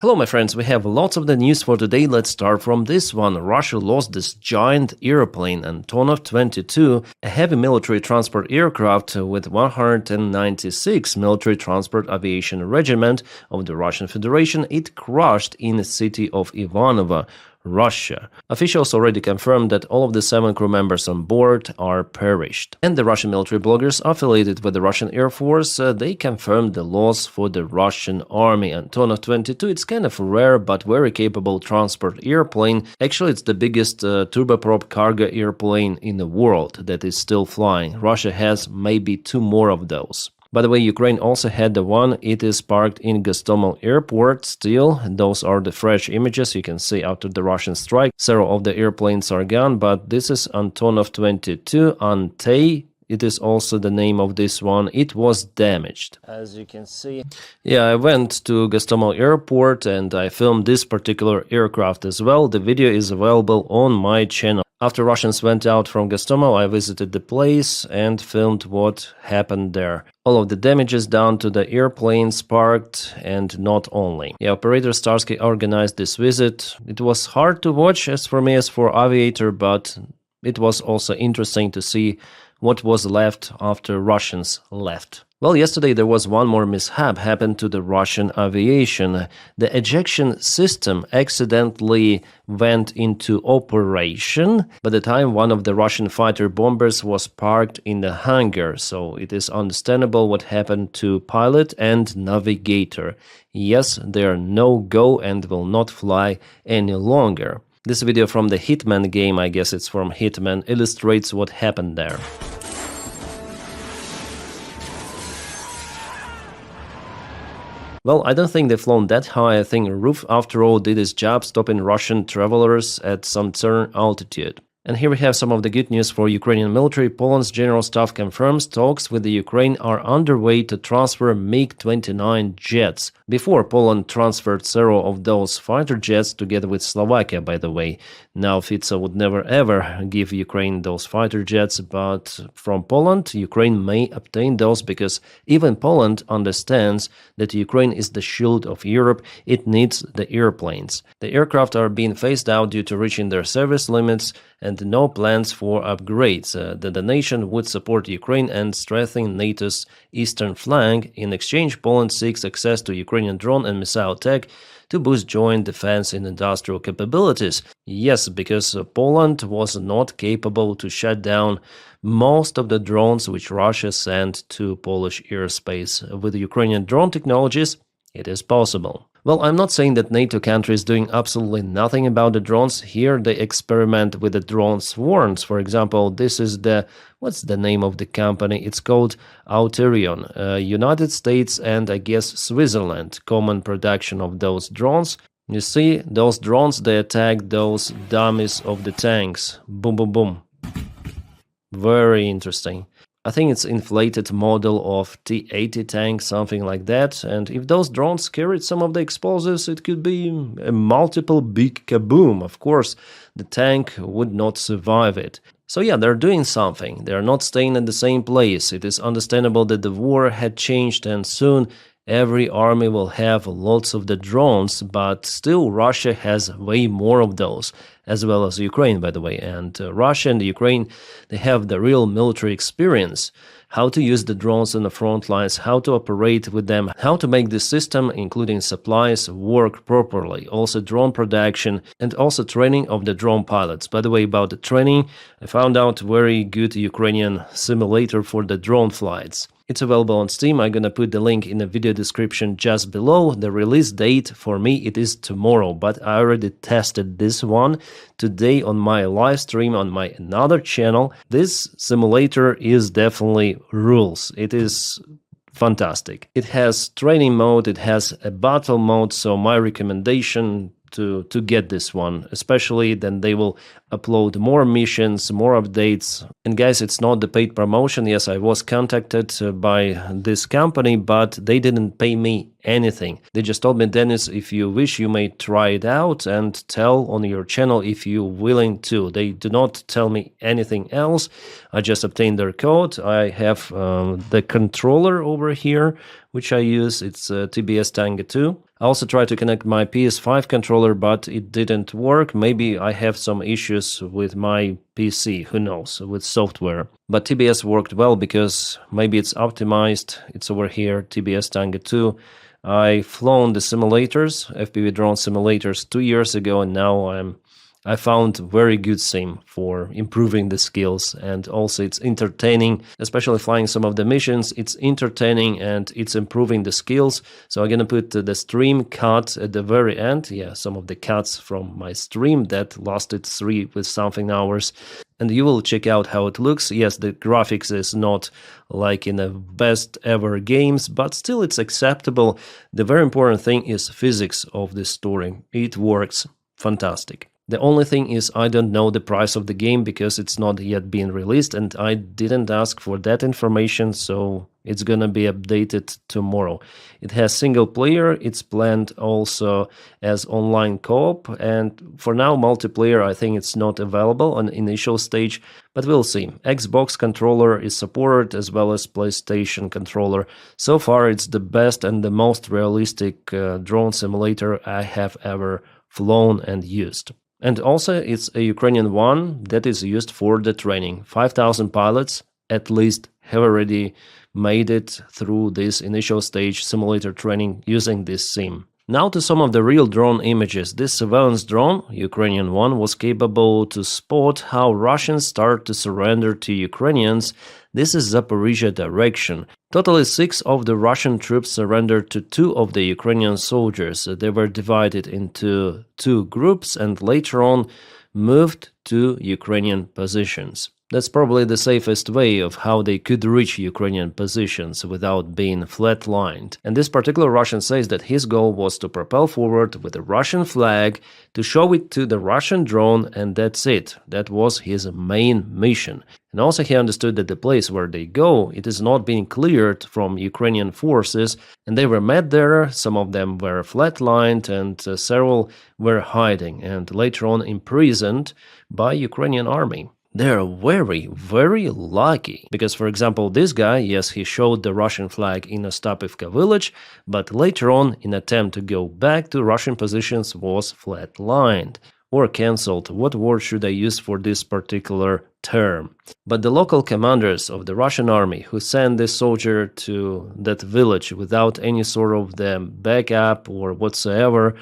Hello my friends, we have lots of the news for today. Let's start from this one. Russia lost this giant airplane, Antonov 22, a heavy military transport aircraft with 196 military transport aviation regiment of the Russian Federation. It crashed in the city of Ivanovo, Russia. Officials already confirmed that all of the 7 crew members on board are perished. And the Russian military bloggers affiliated with the Russian Air Force, they confirmed the loss for the Russian army. Antonov 22, it's kind of rare but very capable transport airplane. Actually, it's the biggest turboprop cargo airplane in the world that is still flying. Russia has maybe 2 more of those. By the way, Ukraine also had the one. It is parked in Gostomel airport still. Those are the fresh images you can see after the Russian strike. Several of the airplanes are gone, but this is Antonov 22, Ante. It is also the name of this one. It was damaged, as you can see. Yeah, I went to Gostomel airport and I filmed this particular aircraft as well. The video is available on my channel. After Russians went out from Gostomel, I visited the place and filmed what happened there. All of the damages down to the airplanes parked, and not only. The operator Starsky organized this visit. It was hard to watch as for me as for aviator, but it was also interesting to see what was left after Russians left. Well, yesterday there was one more mishap happened to the Russian aviation. The ejection system accidentally went into operation. By the time one of the Russian fighter bombers was parked in the hangar, so it is understandable what happened to pilot and navigator. Yes, they are no-go and will not fly any longer. This video from the Hitman game, I guess it's from Hitman, illustrates what happened there. Well, I don't think they've flown that high. I think Ruf, after all, did his job stopping Russian travelers at some certain altitude. And here we have some of the good news for Ukrainian military. Poland's general staff confirms talks with the Ukraine are underway to transfer MiG-29 jets. Before, Poland transferred several of those fighter jets together with Slovakia, by the way. Now, Fico would never ever give Ukraine those fighter jets, but from Poland, Ukraine may obtain those because even Poland understands that Ukraine is the shield of Europe. It needs the airplanes. The aircraft are being phased out due to reaching their service limits and no plans for upgrades. The nation would support Ukraine and strengthen NATO's eastern flank. In exchange, Poland seeks access to Ukrainian drone and missile tech to boost joint defense and industrial capabilities. Yes, because Poland was not capable to shut down most of the drones which Russia sent to Polish airspace. With Ukrainian drone technologies, it is possible. Well, I'm not saying that NATO countries doing absolutely nothing about the drones. Here they experiment with the drone swarms. For example, this is what's the name of the company? It's called Auterion. United States and I guess Switzerland, common production of those drones. You see, those drones, they attack those dummies of the tanks. Boom, boom, boom. Very interesting. I think it's inflated model of T-80 tank, something like that. And if those drones carried some of the explosives, it could be a multiple big kaboom. Of course, the tank would not survive it. So yeah, they're doing something. They're not staying at the same place. It is understandable that the war had changed and soon every army will have lots of the drones, but still Russia has way more of those, as well as Ukraine, by the way. And Russia and Ukraine, they have the real military experience, how to use the drones on the front lines, how to operate with them, how to make the system, including supplies, work properly. Also drone production and also training of the drone pilots. By the way, about the training, I found out very good Ukrainian simulator for the drone flights. It's available on Steam. I'm gonna put the link in the video description just below. The release date for me, it is tomorrow, but I already tested this one today on my live stream on my another channel. This simulator is definitely rules. It is fantastic. It has training mode, it has a battle mode, so my recommendation to get this one, especially then they will upload more missions, more updates. And guys, it's not the paid promotion. Yes, I was contacted by this company, but they didn't pay me anything. They just told me, Dennis, if you wish, you may try it out and tell on your channel if you're willing to. They do not tell me anything else. I just obtained their code. I have the controller over here, which I use. It's TBS Tango 2. I also tried to connect my PS5 controller, but it didn't work. Maybe I have some issues with my PC, who knows, with software. But TBS worked well because maybe it's optimized. It's over here, TBS Tango 2. I flown the simulators, FPV drone simulators 2 years ago, and now I found very good sim for improving the skills, and also it's entertaining, especially flying some of the missions. It's entertaining and it's improving the skills. So I'm gonna put the stream cut at the very end. Yeah, some of the cuts from my stream that lasted 3 with something hours. And you will check out how it looks. Yes, the graphics is not like in the best ever games, but still it's acceptable. The very important thing is physics of the story. It works fantastic. The only thing is I don't know the price of the game because it's not yet been released and I didn't ask for that information, so it's gonna be updated tomorrow. It has single player, it's planned also as online co-op, and for now multiplayer I think it's not available on initial stage, but we'll see. Xbox controller is supported as well as PlayStation controller. So far it's the best and the most realistic drone simulator I have ever flown and used. And also it's a Ukrainian one that is used for the training. 5,000 pilots at least have already made it through this initial stage simulator training using this sim. Now to some of the real drone images. This surveillance drone, Ukrainian one, was capable to spot how Russians start to surrender to Ukrainians. This is Zaporizhia direction. Totally 6 of the Russian troops surrendered to 2 of the Ukrainian soldiers. They were divided into 2 groups and later on moved to Ukrainian positions. That's probably the safest way of how they could reach Ukrainian positions without being flatlined. And this particular Russian says that his goal was to propel forward with a Russian flag, to show it to the Russian drone, and that's it. That was his main mission. And also he understood that the place where they go, it is not being cleared from Ukrainian forces, and they were met there. Some of them were flatlined and several were hiding and later on imprisoned by Ukrainian army. They're very, very lucky. Because, for example, this guy, yes, he showed the Russian flag in Ostapivka village, but later on, in attempt to go back to Russian positions, was flatlined or cancelled. What word should I use for this particular term? But the local commanders of the Russian army who sent this soldier to that village without any sort of the backup or whatsoever,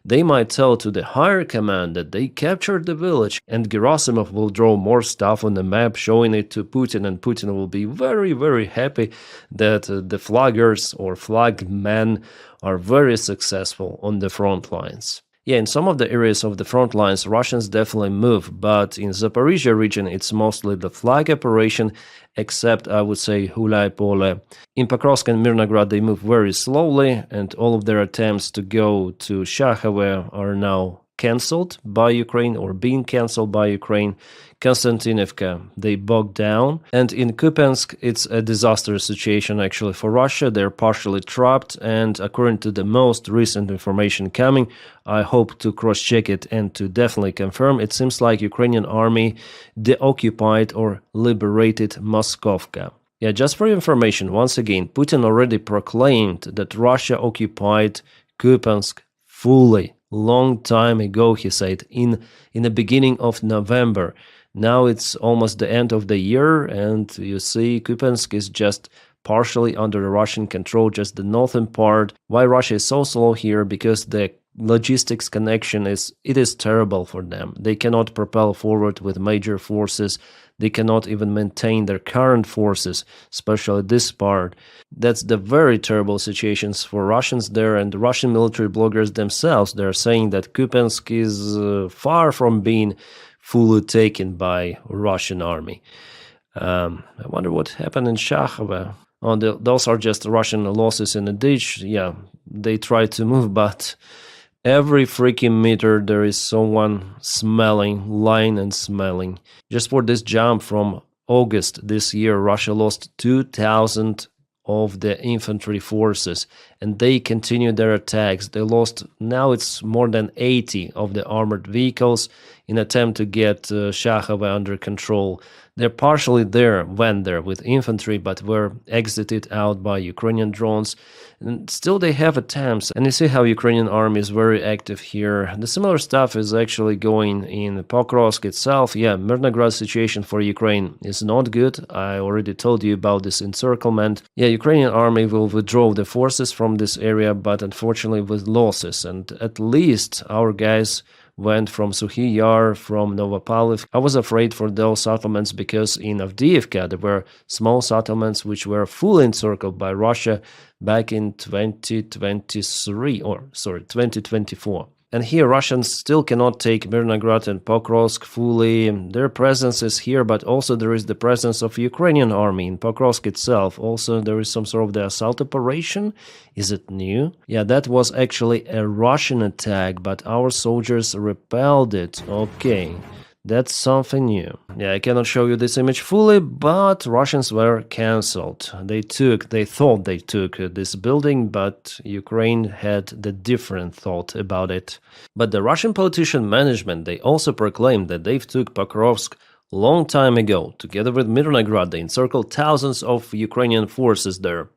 they might tell to the higher command that they captured the village, and Gerasimov will draw more stuff on the map showing it to Putin, and Putin will be very, very happy that the flaggers or flagmen are very successful on the front lines. Yeah, in some of the areas of the front lines, Russians definitely move, but in Zaporizhia region, it's mostly the flag operation, except, I would say, Hulai-Pole. In Pokrovsk and Mirnograd, they move very slowly, and all of their attempts to go to Shakhove are now cancelled by Ukraine or being cancelled by Ukraine. Konstantinivka, they bogged down. And in Kupiansk, it's a disastrous situation actually for Russia. They're partially trapped, and according to the most recent information coming, I hope to cross-check it and to definitely confirm, it seems like Ukrainian army deoccupied or liberated Moskovka. Yeah, just for information, once again, Putin already proclaimed that Russia occupied Kupiansk fully. Long time ago, he said, in the beginning of November. Now it's almost the end of the year, and you see Kupiansk is just partially under Russian control, just the northern part. Why Russia is so slow here? Because the logistics connection is terrible for them. They cannot propel forward with major forces. They cannot even maintain their current forces, especially this part. That's the very terrible situations for Russians there, and the Russian military bloggers themselves, they're saying that Kupiansk is far from being fully taken by Russian army. I wonder what happened in Shakhove. Oh, those are just Russian losses in the ditch. Yeah, they tried to move, but every freaking meter there is someone lying and smelling. Just for this jump from August this year, Russia lost 2,000 of the infantry forces, and they continued their attacks. They lost, now it's more than 80 of the armored vehicles in attempt to get Shahova under control. They're partially went there with infantry, but were exited out by Ukrainian drones. And still they have attempts, and you see how Ukrainian army is very active here. The similar stuff is actually going in Pokrovsk itself. Yeah, Mirnograd situation for Ukraine is not good. I already told you about this encirclement. Yeah, Ukrainian army will withdraw the forces from this area, but unfortunately with losses. And at least our guys went from Suhy Yar, from Novopavlivsk. I was afraid for those settlements because in Avdiivka there were small settlements which were fully encircled by Russia back in 2024. And here Russians still cannot take Mirnograd and Pokrovsk fully. Their presence is here, but also there is the presence of Ukrainian army in Pokrovsk itself. Also there is some sort of the assault operation. Is it new? Yeah, that was actually a Russian attack, but our soldiers repelled it. Okay. That's something new. Yeah, I cannot show you this image fully, but Russians were cancelled. They thought they took this building, but Ukraine had the different thought about it. But the Russian politician management, they also proclaimed that they took Pokrovsk long time ago. Together with Mirnograd, they encircled thousands of Ukrainian forces there.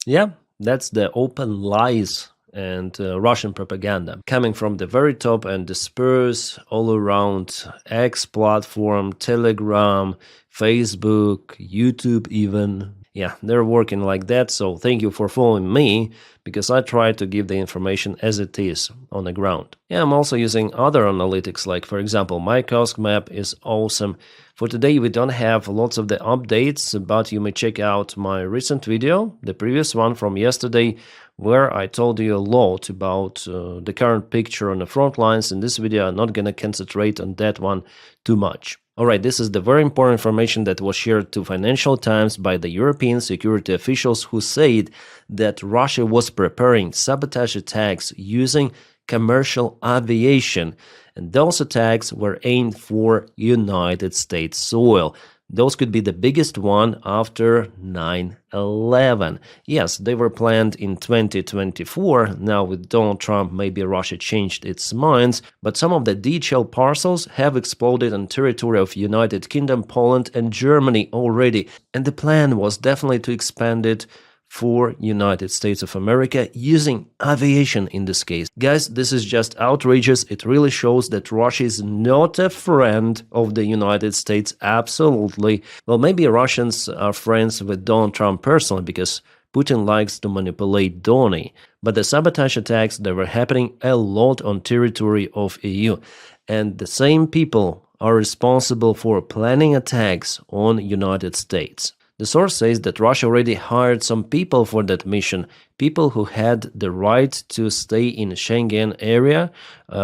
Yeah, that's the open lies and Russian propaganda coming from the very top and disperse all around X platform, Telegram, Facebook, YouTube even. Yeah, they're working like that, so thank you for following me, because I try to give the information as it is on the ground. Yeah, I'm also using other analytics, like for example, my Kursk map is awesome. For today we don't have lots of the updates, but you may check out my recent video, the previous one from yesterday, where I told you a lot about the current picture on the front lines. In this video I'm not gonna concentrate on that one too much. Alright, this is the very important information that was shared to Financial Times by the European security officials who said that Russia was preparing sabotage attacks using commercial aviation, and those attacks were aimed for United States soil. Those could be the biggest one after 9/11. Yes, they were planned in 2024. Now with Donald Trump, maybe Russia changed its minds, but some of the DHL parcels have exploded on territory of United Kingdom, Poland and Germany already. And the plan was definitely to expand it for United States of America using aviation in this case. Guys, this is just outrageous. It really shows that Russia is not a friend of the United States. Absolutely. Well, maybe Russians are friends with Donald Trump personally because Putin likes to manipulate Donny. But the sabotage attacks, they were happening a lot on territory of EU. And the same people are responsible for planning attacks on United States. The source says that Russia already hired some people for that mission, people who had the right to stay in Schengen area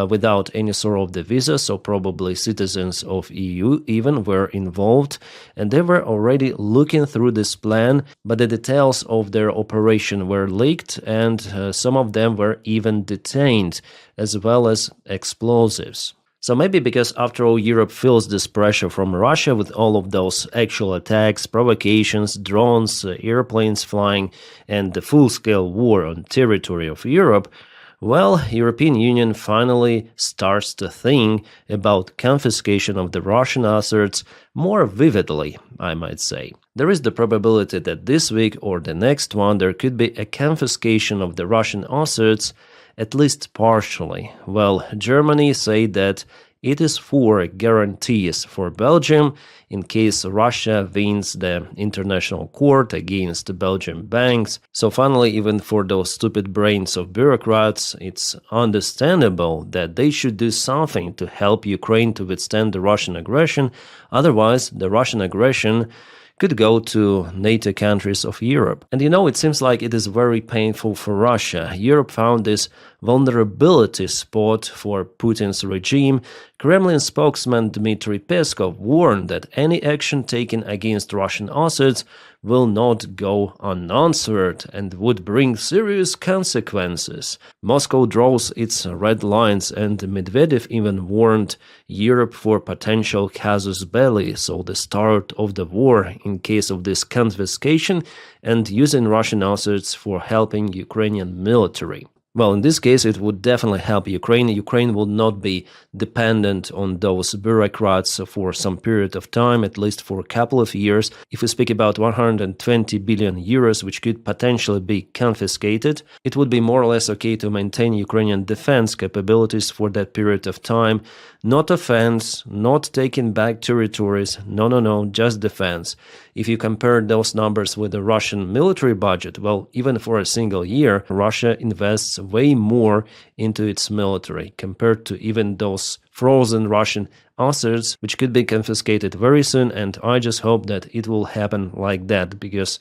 without any sort of the visa, so probably citizens of EU even were involved, and they were already looking through this plan, but the details of their operation were leaked, and some of them were even detained, as well as explosives. So maybe because after all Europe feels this pressure from Russia with all of those actual attacks, provocations, drones, airplanes flying and the full-scale war on territory of Europe, well, European Union finally starts to think about confiscation of the Russian assets more vividly, I might say. There is the probability that this week or the next one there could be a confiscation of the Russian assets, at least partially. Well, Germany said that it is for guarantees for Belgium in case Russia wins the international court against the Belgian banks. So finally, even for those stupid brains of bureaucrats, it's understandable that they should do something to help Ukraine to withstand the Russian aggression. Otherwise, the Russian aggression could go to NATO countries of Europe. And you know, it seems like it is very painful for Russia. Europe found this vulnerability spot for Putin's regime, Kremlin spokesman Dmitry Peskov warned that any action taken against Russian assets will not go unanswered and would bring serious consequences. Moscow draws its red lines, and Medvedev even warned Europe for potential casus belli, so the start of the war in case of this confiscation and using Russian assets for helping Ukrainian military. Well, in this case, it would definitely help Ukraine. Ukraine will not be dependent on those bureaucrats for some period of time, at least for a couple of years. If we speak about 120 billion euros, which could potentially be confiscated, it would be more or less okay to maintain Ukrainian defense capabilities for that period of time. Not offense, not taking back territories, no, just defense. If you compare those numbers with the Russian military budget, well, even for a single year, Russia invests way more into its military compared to even those frozen Russian assets, which could be confiscated very soon. And I just hope that it will happen like that, because,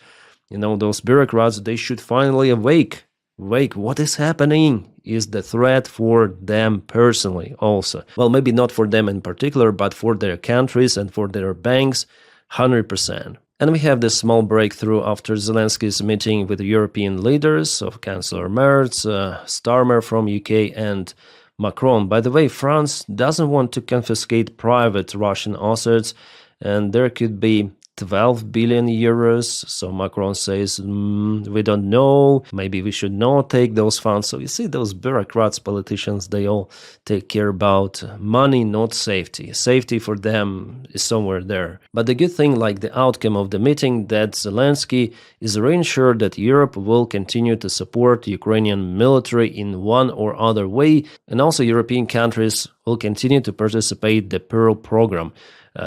those bureaucrats, they should finally awake. What is happening? Is the threat for them personally also. Well, maybe not for them in particular, but for their countries and for their banks, 100%. And we have this small breakthrough after Zelensky's meeting with European leaders of Chancellor Merz, Starmer from UK, and Macron. By the way, France doesn't want to confiscate private Russian assets, and there could be 12 billion euros. So Macron says, we don't know, maybe we should not take those funds. So you see, those bureaucrats, politicians, they all take care about money, not safety. Safety for them is somewhere there. But the good thing, like the outcome of the meeting, that Zelensky is reassured that Europe will continue to support Ukrainian military in one or other way, and also European countries will continue to participate in the Pearl program.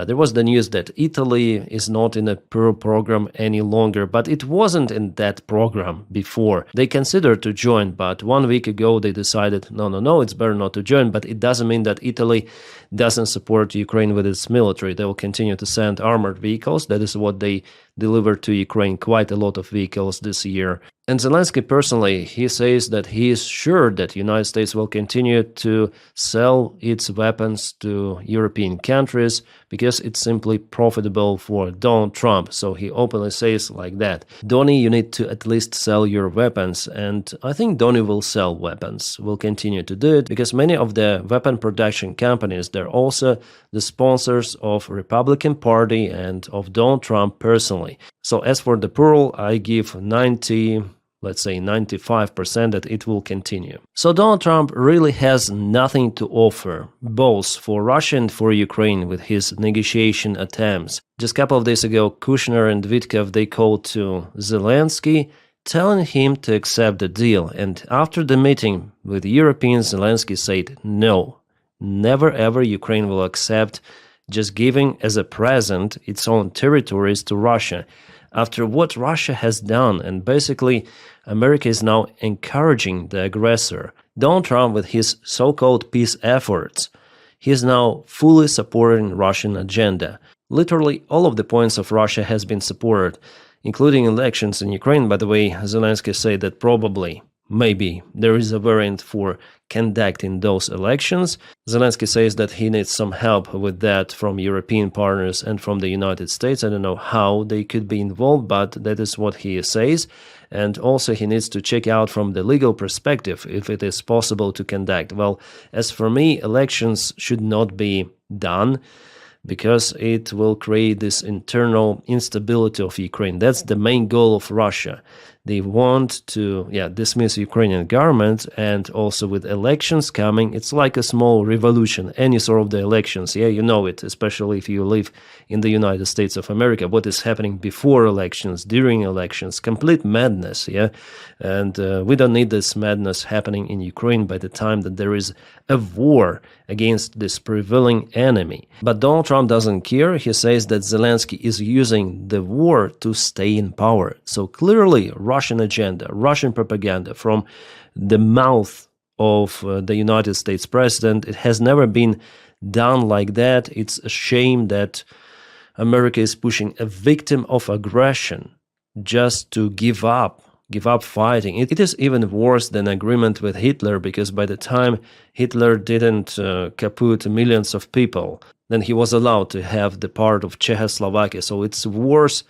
There was the news that Italy is not in a Pearl program any longer, but it wasn't in that program before. They considered to join, but 1 week ago they decided, no, it's better not to join. But it doesn't mean that Italy doesn't support Ukraine with its military. They will continue to send armored vehicles. That is what they delivered to Ukraine, quite a lot of vehicles this year. And Zelensky personally, he says that he is sure that the United States will continue to sell its weapons to European countries because it's simply profitable for Donald Trump. So he openly says like that. Donny, you need to at least sell your weapons. And I think Donny will sell weapons, will continue to do it, because many of the weapon production companies, they're also the sponsors of Republican Party and of Donald Trump personally. So as for the Pearl, I give 95% that it will continue. So Donald Trump really has nothing to offer, both for Russia and for Ukraine, with his negotiation attempts. Just a couple of days ago, Kushner and Vitkov, they called to Zelensky, telling him to accept the deal. And after the meeting with the Europeans, Zelensky said, no, never ever Ukraine will accept just giving as a present its own territories to Russia. After what Russia has done, and basically America is now encouraging the aggressor. Donald Trump, with his so-called peace efforts, he is now fully supporting Russian agenda. Literally all of the points of Russia has been supported, including elections in Ukraine. By the way, Zelensky said that probably, maybe, there is a variant for conducting those elections. Zelensky says that he needs some help with that from European partners and from the United States. I don't know how they could be involved, but that is what he says. And also he needs to check out from the legal perspective if it is possible to conduct. Well, as for me, elections should not be done, because it will create this internal instability of Ukraine. That's the main goal of Russia. They want to dismiss Ukrainian government, and also with elections coming, it's like a small revolution, any sort of the elections. Yeah, you know it, especially if you live in the United States of America. What is happening before elections, during elections, complete madness, yeah? And we don't need this madness happening in Ukraine by the time that there is a war against this prevailing enemy. But Donald Trump doesn't care. He says that Zelensky is using the war to stay in power. So clearly, Russian agenda, Russian propaganda from the mouth of the United States president. It has never been done like that. It's a shame that America is pushing a victim of aggression just to give up give up fighting. It is even worse than agreement with Hitler, because by the time Hitler didn't kaput millions of people, then he was allowed to have the part of Czechoslovakia. So it's worst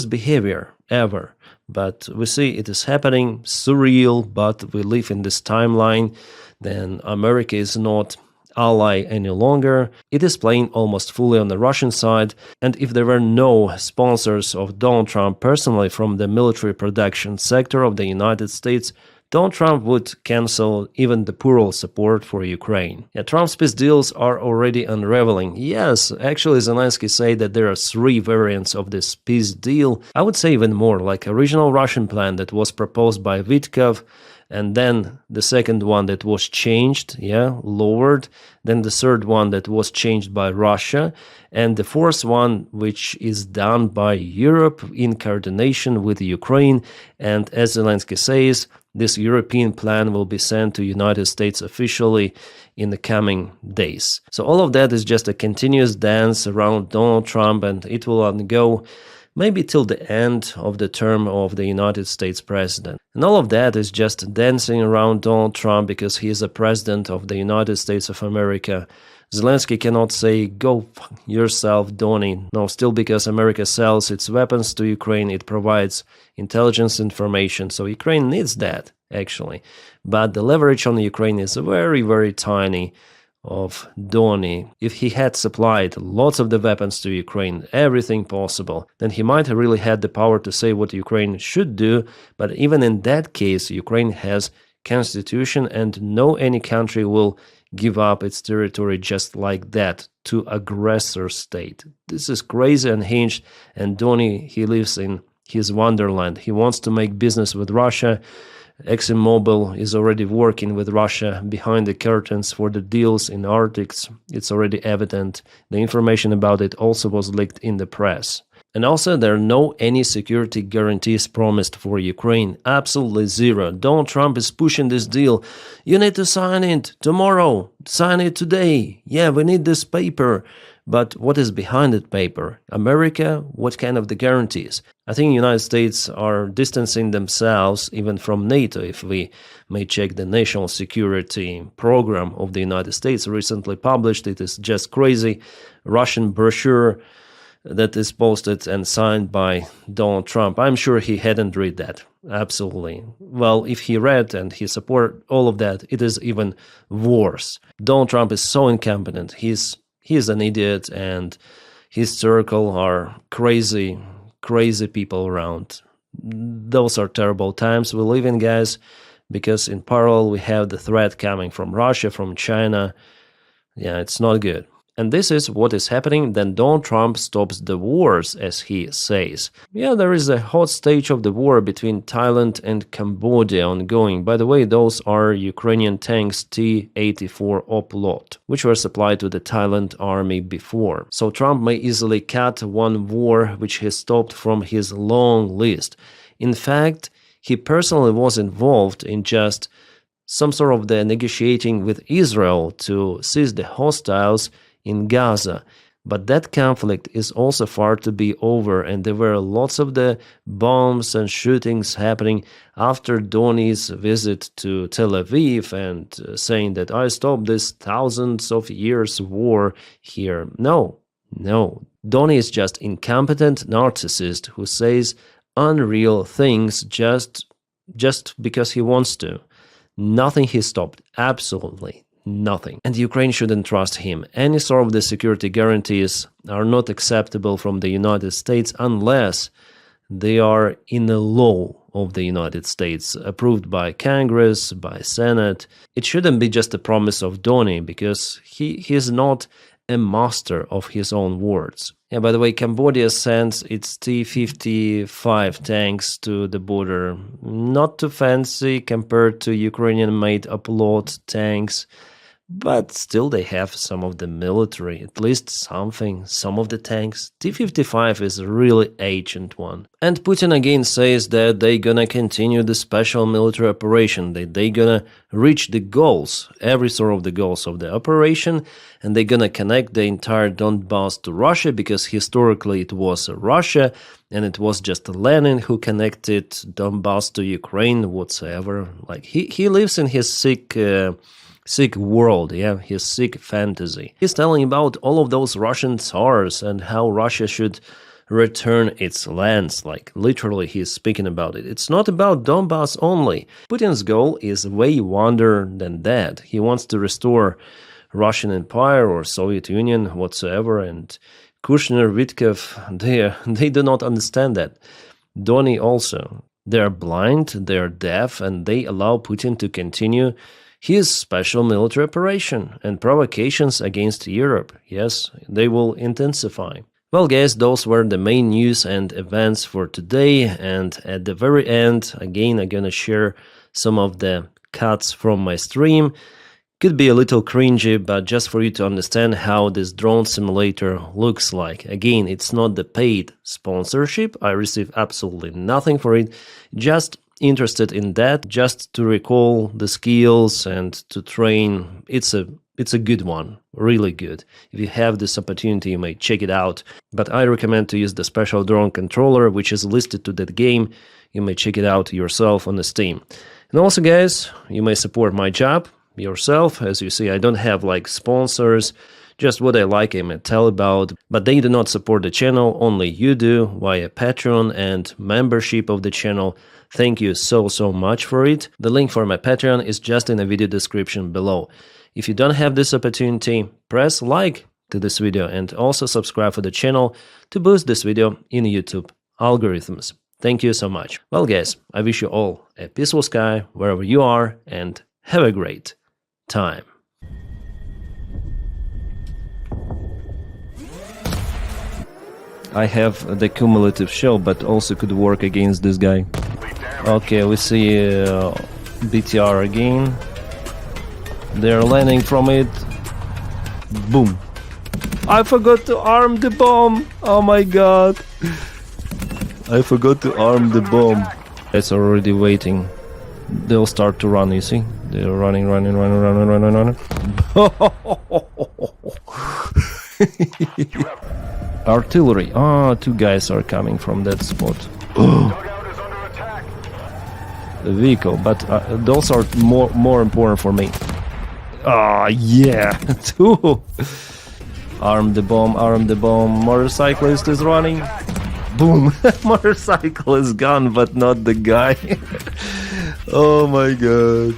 behavior ever. But we see it is happening, surreal, but we live in this timeline. Then America is not ally any longer. It is playing almost fully on the Russian side, and if there were no sponsors of Donald Trump personally from the military production sector of the United States, Donald Trump would cancel even the plural support for Ukraine. Yeah, Trump's peace deals are already unraveling. Yes, actually Zelensky said that there are 3 variants of this peace deal. I would say even more, like original Russian plan that was proposed by Vitkov, and then the second one that was changed, lowered, then the third one that was changed by Russia, and the fourth one which is done by Europe in coordination with Ukraine. And as Zelensky says, this European plan will be sent to United States officially in the coming days. So all of that is just a continuous dance around Donald Trump, and it will go maybe till the end of the term of the United States president. And all of that is just dancing around Donald Trump because he is a president of the United States of America. Zelensky cannot say, go fuck yourself, Donny. No, still because America sells its weapons to Ukraine, it provides intelligence information, so Ukraine needs that, actually. But the leverage on Ukraine is very, very tiny of Donny. If he had supplied lots of the weapons to Ukraine, everything possible, then he might have really had the power to say what Ukraine should do. But even in that case, Ukraine has constitution, and no any country will give up its territory just like that to aggressor state. This is crazy, unhinged, and Donny, he lives in his wonderland. He wants to make business with Russia. ExxonMobil is already working with Russia behind the curtains for the deals in Arctic. It's already evident. The information about it also was leaked in the press. And also, there are no any security guarantees promised for Ukraine. Absolutely zero. Donald Trump is pushing this deal. You need to sign it tomorrow. Sign it today. Yeah, we need this paper. But what is behind that paper? America? What kind of the guarantees? I think the United States are distancing themselves even from NATO, if we may check the national security program of the United States recently published. It is just crazy. Russian brochure that is posted and signed by Donald Trump. I'm sure he hadn't read that. Absolutely. Well, if he read and he support all of that, it is even worse. Donald Trump is so incompetent. He's an idiot, and his circle are crazy people around. Those are terrible times we live in, guys, because in parallel we have the threat coming from Russia, from China. Yeah, it's not good. And this is what is happening. Then Donald Trump stops the wars, as he says. Yeah, there is a hot stage of the war between Thailand and Cambodia ongoing. By the way, those are Ukrainian tanks T-84 Oplot, which were supplied to the Thailand army before. So Trump may easily cut one war which he stopped from his long list. In fact, he personally was involved in just some sort of the negotiating with Israel to cease the hostiles in Gaza. But that conflict is also far to be over, and there were lots of the bombs and shootings happening after Donny's visit to Tel Aviv and saying that I stopped this thousands of years war here. No. Donny is just incompetent narcissist who says unreal things just because he wants to. Nothing he stopped. Absolutely nothing. And Ukraine shouldn't trust him. Any sort of the security guarantees are not acceptable from the United States unless they are in the law of the United States, approved by Congress, by Senate. It shouldn't be just a promise of Donny, because he is not a master of his own words. Yeah, by the way, Cambodia sends its T-55 tanks to the border. Not too fancy compared to Ukrainian-made Oplot tanks, But still they have some of the military, at least something, some of the tanks. T-55 is a really ancient one. And Putin again says that they gonna continue the special military operation, that they gonna reach the goals, every sort of the goals of the operation, and they gonna connect the entire Donbass to Russia, because historically it was Russia, and it was just Lenin who connected Donbass to Ukraine, whatsoever. Like, he lives in his sick world, yeah, his sick fantasy. He's telling about all of those Russian tsars and how Russia should return its lands, like literally he's speaking about it. It's not about Donbass only. Putin's goal is way wider than that. He wants to restore Russian Empire or Soviet Union, whatsoever, and Kushner, Witkov, they do not understand that. Donny also. They are blind, they are deaf, and they allow Putin to continue his special military operation and provocations against Europe. Yes, they will intensify. Well, guys, those were the main news and events for today, and at the very end, again, I'm gonna share some of the cuts from my stream. Could be a little cringy, but just for you to understand how this drone simulator looks like. Again, it's not the paid sponsorship, I receive absolutely nothing for it, just interested in that, just to recall the skills and to train. It's a good one, really good. If you have this opportunity, you may check it out, but I recommend to use the special drone controller which is listed to that game. You may check it out yourself on the Steam. And also, guys, you may support my job yourself. As you see, I don't have like sponsors, just what I like I may tell about, but they do not support the channel, only you do via Patreon and membership of the channel. Thank you so much for it. The link for my Patreon is just in the video description below. If you don't have this opportunity, press like to this video and also subscribe for the channel to boost this video in YouTube algorithms. Thank you so much. Well, guys, I wish you all a peaceful sky wherever you are and have a great time. I have the cumulative shell, but also could work against this guy. Okay, we see BTR again. They're landing from it. Boom. I forgot to arm the bomb. Oh my god. I forgot to arm the bomb. It's already waiting. They'll start to run, you see? They're running. Artillery. Ah, two guys are coming from that spot. The vehicle, but those are more important for me. Ah, yeah, two. Arm the bomb. Motorcyclist is running. Boom. Motorcycle is gone, but not the guy. Oh my god.